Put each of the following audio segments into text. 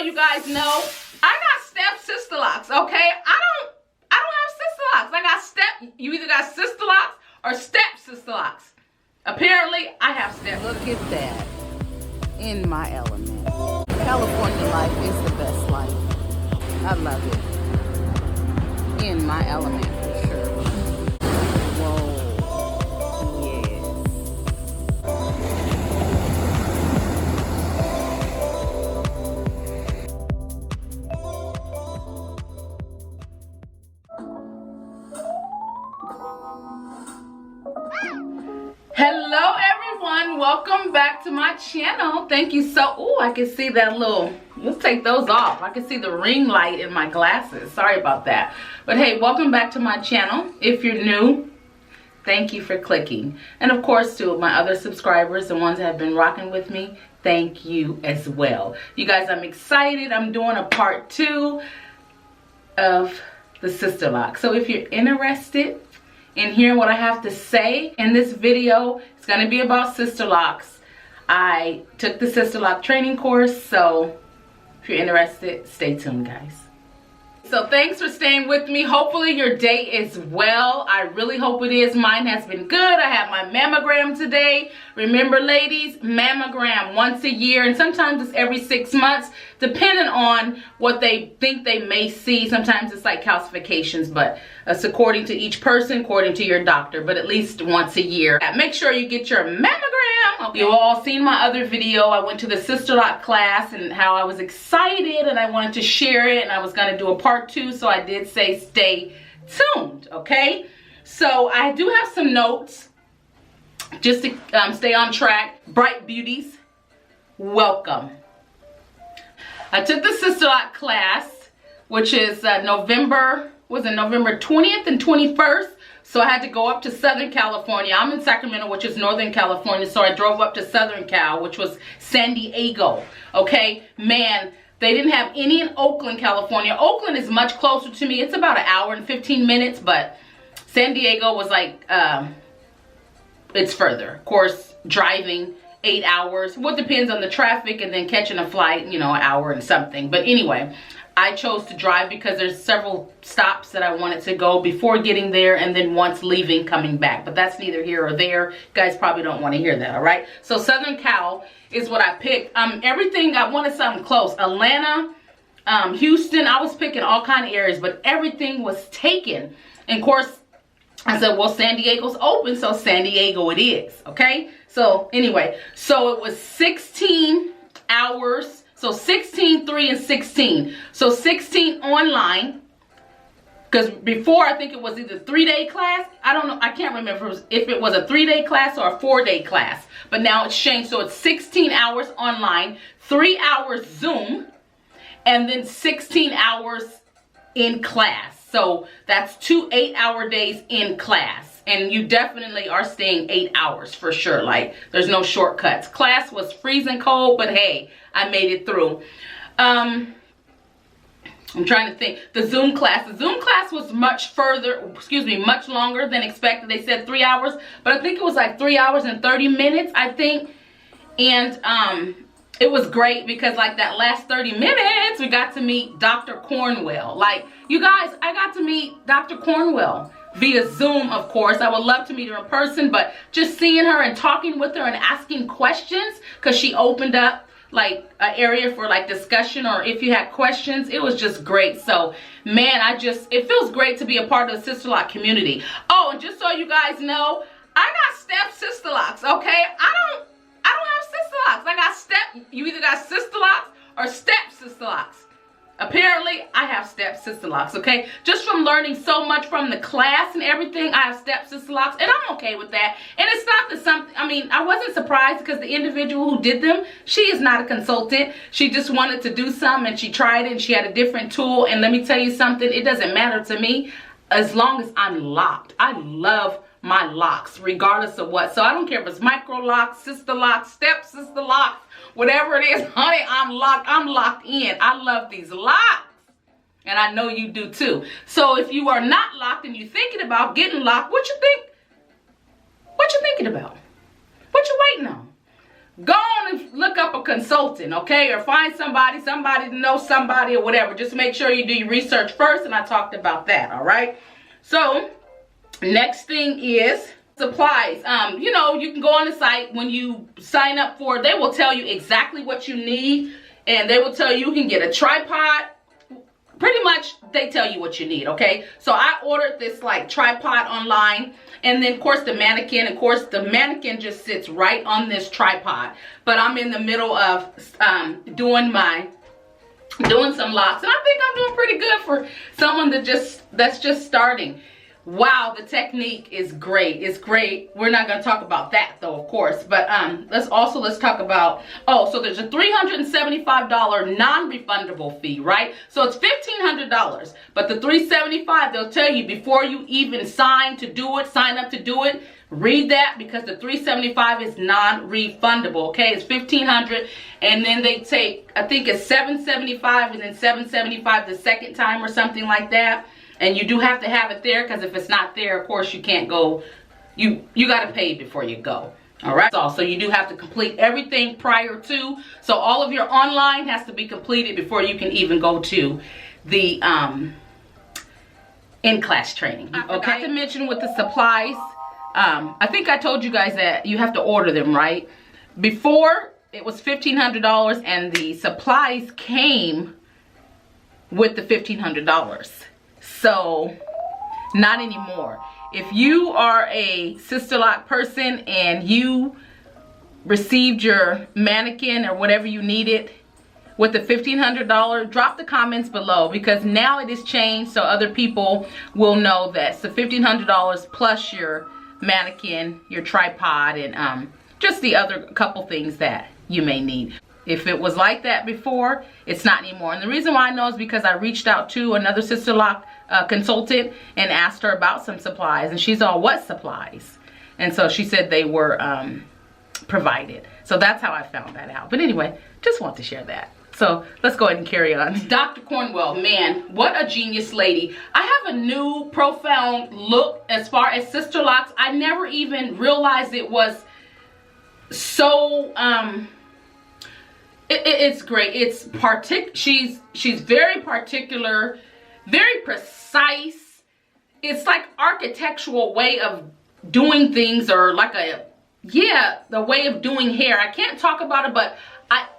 you guys know, I got step sister locks, okay? I don't have sister locks. I got step, you either got sister locks or step sister locks. Apparently, I have step. Look at that. In my element. California life is the best life. I love it. In my element for sure. Whoa. Yes. Hello everyone, welcome back to my channel. Thank you so, oh, I can see that little, let's take those off. I can see the ring light in my glasses. Sorry about that. But hey, welcome back to my channel. If you're new, thank you for clicking. And of course to my other subscribers, the ones that have been rocking with me, thank you as well. You guys, I'm excited. I'm doing a part 2 of the sister lock. So if you're interested in hearing what I have to say in this video, it's going to be about sister locks. I took the sister lock training course, so if you're interested, stay tuned, guys. So thanks for staying with me. Hopefully your day is well. I really hope it is. Mine has been good. I had my mammogram today. Remember, ladies, mammogram once a year, and sometimes it's every 6 months, depending on what they think they may see. Sometimes it's like calcifications, but it's according to each person, according to your doctor, but at least once a year. Make sure you get your mammogram. Okay. You've all seen my other video. I went to the sister lock class and how I was excited and I wanted to share it, and I was going to do a part 2, so I did say stay tuned, okay? So I do have some notes just to stay on track. Bright beauties, welcome. I took the sister lock class, which is November 20th and 21st. So I had to go up to Southern California. I'm in Sacramento, which is Northern California. So I drove up to Southern Cal, which was San Diego. Okay, man, they didn't have any in Oakland, California. Oakland is much closer to me. It's about an hour and 15 minutes, but San Diego was like, it's further. Of course, driving 8 hours. Well, it depends on the traffic and then catching a flight, you know, an hour and something. But anyway, I chose to drive because there's several stops that I wanted to go before getting there and then once leaving, coming back. But that's neither here or there. You guys probably don't want to hear that, all right? So Southern Cal is what I picked. Everything, I wanted something close. Atlanta, Houston, I was picking all kind of areas, but everything was taken. And of course, I said, well, San Diego's open, so San Diego it is, okay? So anyway, so it was 16 hours. So 16, 3, and 16. So 16 online. Because before, I think it was either 3-day class. I don't know. I can't remember if it was a 3-day class or a 4-day class. But now it's changed. So it's 16 hours online, 3 hours Zoom, and then 16 hours in class. So that's 2 8-hour days in class. And you definitely are staying 8 hours for sure. Like, there's no shortcuts. Class was freezing cold, but hey, I made it through. I'm trying to think. The Zoom class was much much longer than expected. They said 3 hours, but I think it was like 3 hours and 30 minutes, I think. And it was great because like that last 30 minutes, we got to meet Dr. Cornwell. Like, you guys, I got to meet Dr. Cornwell via Zoom, of course. I would love to meet her in person, but just seeing her and talking with her and asking questions, because she opened up like an area for like discussion, or if you had questions, it was just great. So man, it feels great to be a part of the sister lock community. Oh, and just so you guys know, I got step sister locks, okay? I don't have sister locks. I got step, you either got sister locks or step sister locks. Apparently, I have step sister locks, okay? Just from learning so much from the class and everything, I have step sister locks, and I'm okay with that. And it's not that something, I mean, I wasn't surprised because the individual who did them, she is not a consultant. She just wanted to do some, and she tried it, and she had a different tool. And let me tell you something, it doesn't matter to me as long as I'm locked. I love my locks, regardless of what. So I don't care if it's micro locks, sister locks, step sister locks, whatever it is, honey, I'm locked in. I love these locks. And I know you do too. So if you are not locked and you're thinking about getting locked, what you think? What you thinking about? What you waiting on? go on and look up a consultant, okay? Or find somebody to know somebody or whatever. Just make sure you do your research first, and I talked about that, all right? So, next thing is supplies. You know, you can go on the site. When you sign up for it, they will tell you exactly what you need, and they will tell you can get a tripod. Pretty much, they tell you what you need, okay? So I ordered this like tripod online, and then of course the mannequin. Of course, the mannequin just sits right on this tripod. But I'm in the middle of doing some locks, and I think I'm doing pretty good for someone that's just starting. Wow, the technique is great. It's great. We're not going to talk about that though, of course. But let's talk about, so there's a $375 non-refundable fee, right? So it's $1,500. But the $375, they'll tell you before you even sign up to do it, read that, because the $375 is non-refundable, okay? It's $1,500, and then they take, I think it's $775 and then $775 the second time or something like that. And you do have to have it there, because if it's not there, of course, you can't go. You got to pay before you go. All right. So you do have to complete everything prior to. So all of your online has to be completed before you can even go to the in-class training. Okay. Not to mention with the supplies, I think I told you guys that you have to order them, right? Before, it was $1,500, and the supplies came with the $1,500. So, not anymore. If you are a Sisterlock person and you received your mannequin or whatever you needed with the $1,500, drop the comments below, because now it is changed so other people will know that it's the $1,500 plus your mannequin, your tripod, and just the other couple things that you may need. If it was like that before, it's not anymore. And the reason why I know is because I reached out to another Sisterlock consultant and asked her about some supplies, and she's all, what supplies? And so she said they were provided. So that's how I found that out. But anyway, just want to share that. So let's go ahead and carry on. Dr. Cornwell, man, what a genius lady. I have a new profound look as far as Sisterlocks. I never even realized it was so it's great. It's she's very particular, very precise. It's like architectural way of doing things, or like the way of doing hair. I can't talk about it, but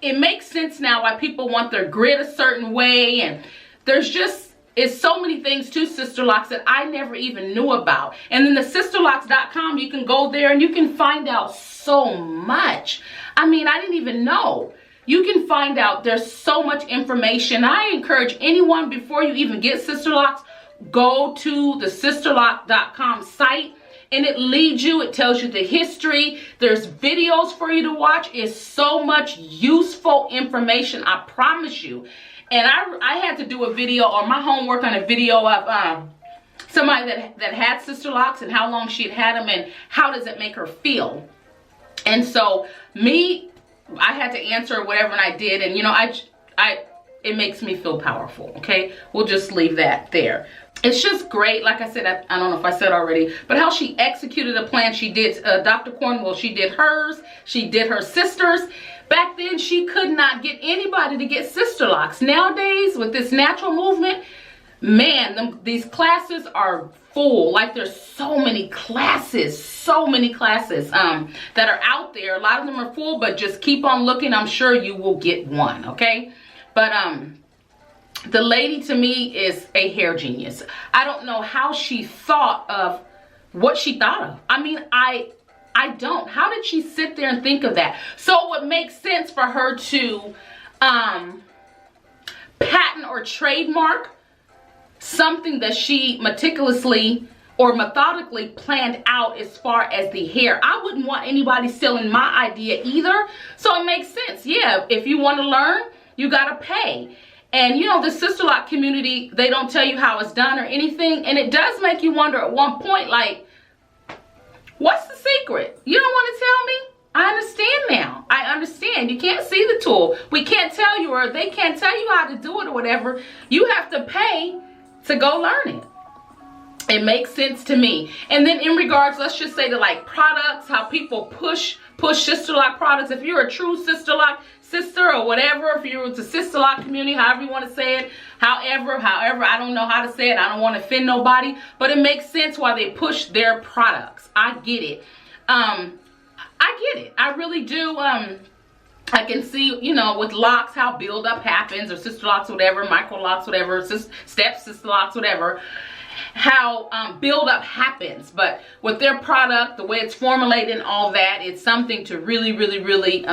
it makes sense now why people want their grid a certain way, and it's so many things to Sisterlocks that I never even knew about. And then the Sisterlocks.com, you can go there and you can find out so much. I mean, I didn't even know. You can find out, there's so much information. I encourage anyone, before you even get Sisterlocks, go to the Sisterlock.com site, and it leads you, it tells you the history. There's videos for you to watch. It's so much useful information, I promise you. And I had to do a video, or my homework on a video of somebody that had Sisterlocks and how long she had them and how does it make her feel. And so I had to answer whatever, and I did, and you know, it makes me feel powerful, okay? We'll just leave that there. It's just great. Like I said, I don't know if I said already, but how she executed a plan. She did, Dr. Cornwell, she did hers, she did her sister's. Back then, she could not get anybody to get Sisterlocks. Nowadays, with this natural movement, man, these classes are full. Like, there's so many classes that are out there. A lot of them are full, but just keep on looking. I'm sure you will get one, okay? But the lady, to me, is a hair genius. I don't know how she thought of what she thought of. I mean, I don't. How did she sit there and think of that? So it would make sense for her to patent or trademark something that she meticulously or methodically planned out as far as the hair. I wouldn't want anybody stealing my idea either. So it makes sense. Yeah, if you want to learn, you got to pay. And you know, the Sisterlock community, they don't tell you how it's done or anything. And it does make you wonder at one point, like, what's the secret? You don't want to tell me? I understand now. I understand. You can't see the tool. We can't tell you, or they can't tell you how to do it or whatever. You have to pay to go learn it. It makes sense to me. And then in regards, let's just say to like products, how people push Sisterlock products. If you're a true Sisterlock sister or whatever, if you're the Sisterlock community, however you want to say it, however, I don't know how to say it. I don't want to offend nobody, but it makes sense why they push their products. I get it. I get it. I really do. I can see, you know, with locks, how buildup happens, or Sisterlocks, whatever, micro locks, whatever, step Sisterlocks, whatever, how buildup happens. But with their product, the way it's formulated and all that, it's something to really, really, really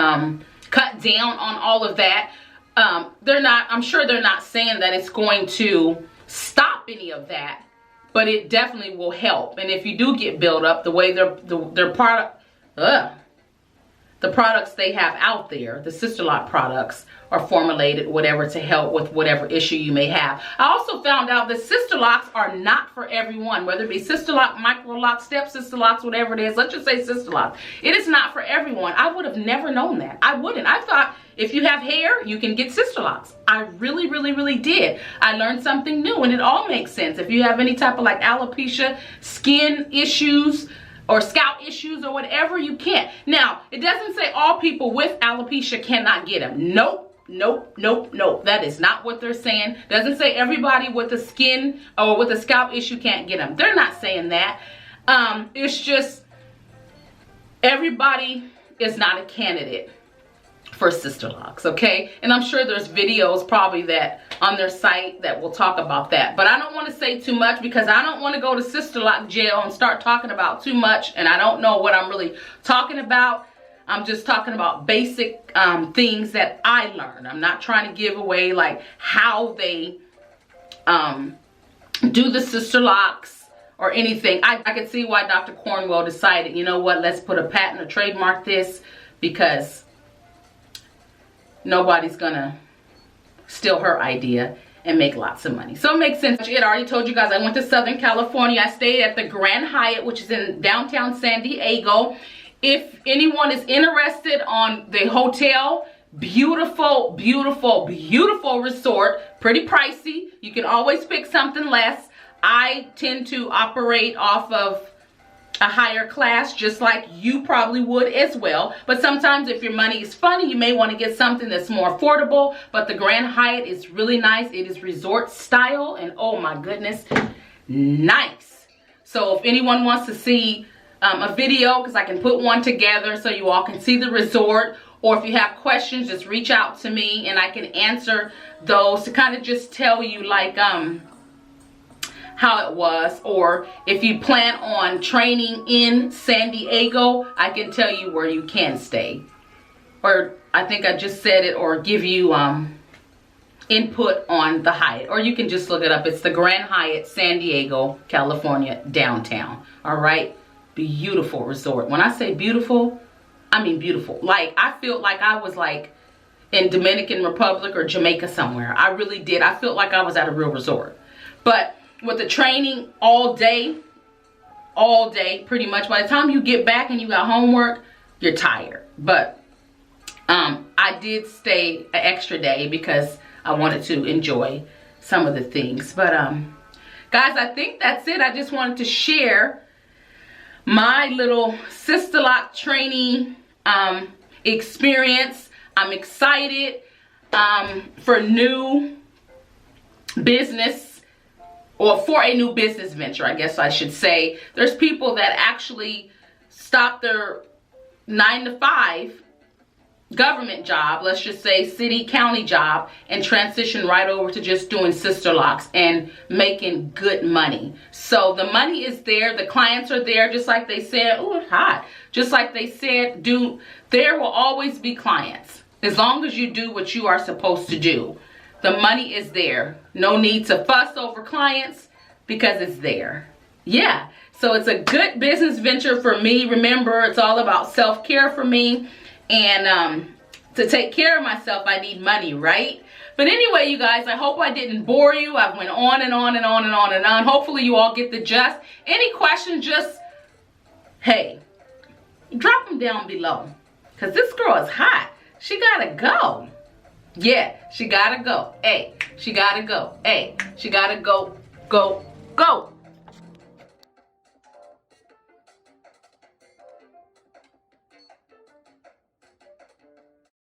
cut down on all of that. I'm sure they're not saying that it's going to stop any of that, but it definitely will help. And if you do get buildup, the way their product, the products they have out there, the Sisterlock products, are formulated whatever to help with whatever issue you may have. I also found out that Sisterlocks are not for everyone, whether it be Sisterlock, micro lock, step Sisterlocks, whatever it is. Let's just say Sisterlocks. It is not for everyone. I would have never known that. I wouldn't. I thought if you have hair, you can get Sisterlocks. I really, really, really did. I learned something new, and it all makes sense. If you have any type of like alopecia, skin issues, or scalp issues or whatever, you can't. Now, it doesn't say all people with alopecia cannot get them. Nope, nope, nope, nope. That is not what they're saying. Doesn't say everybody with a skin or with a scalp issue can't get them. They're not saying that. It's just everybody is not a candidate for Sisterlocks, okay? And I'm sure there's videos probably that on their site that will talk about that. But I don't want to say too much because I don't want to go to Sisterlock jail and start talking about too much, and I don't know what I'm really talking about. I'm just talking about basic things that I learned. I'm not trying to give away like how they do the Sisterlocks or anything. I could see why Dr. Cornwell decided, you know what, let's put a patent or trademark this, because nobody's gonna steal her idea and make lots of money. So it makes sense. I had already told you guys I went to Southern California. I stayed at the Grand Hyatt, which is in downtown San Diego. If anyone is interested on the hotel, beautiful, beautiful, beautiful resort. Pretty pricey. You can always pick something less. I tend to operate off of a higher class, just like you probably would as well. But sometimes if your money is funny, you may want to get something that's more affordable. But the Grand Hyatt is really nice. It is resort style, and oh my goodness, nice. So if anyone wants to see a video, because I can put one together so you all can see the resort, or if you have questions, just reach out to me and I can answer those to kind of just tell you like how it was. Or if you plan on training in San Diego, I can tell you where you can stay. Or I think I just said it, or give you input on the Hyatt, or you can just look it up. It's the Grand Hyatt, San Diego, California, downtown. All right, beautiful resort. When I say beautiful, I mean beautiful. Like, I feel like I was like in Dominican Republic or Jamaica somewhere. I really did. I felt like I was at a real resort. But with the training all day, pretty much, by the time you get back and you got homework, you're tired. But I did stay an extra day because I wanted to enjoy some of the things. But guys, I think that's it. I just wanted to share my little Sisterlock training experience. I'm excited for new business, or for a new business venture, I guess I should say. There's people that actually stop their 9-to-5 government job, let's just say city, county job, and transition right over to just doing Sisterlocks and making good money. So the money is there, the clients are there, just like they said. Oh, it's hot. Just like they said, there will always be clients as long as you do what you are supposed to do. The money is there. No need to fuss over clients because it's there. Yeah, so it's a good business venture for me. Remember, it's all about self-care for me. And to take care of myself, I need money, right? But anyway, you guys, I hope I didn't bore you. I went on and on and on and on and on. Hopefully you all get the gist. Any questions, just, hey, drop them down below. Because this girl is hot. She gotta go. Yeah, she gotta go. Hey, she gotta go. Hey, she gotta go, go, go.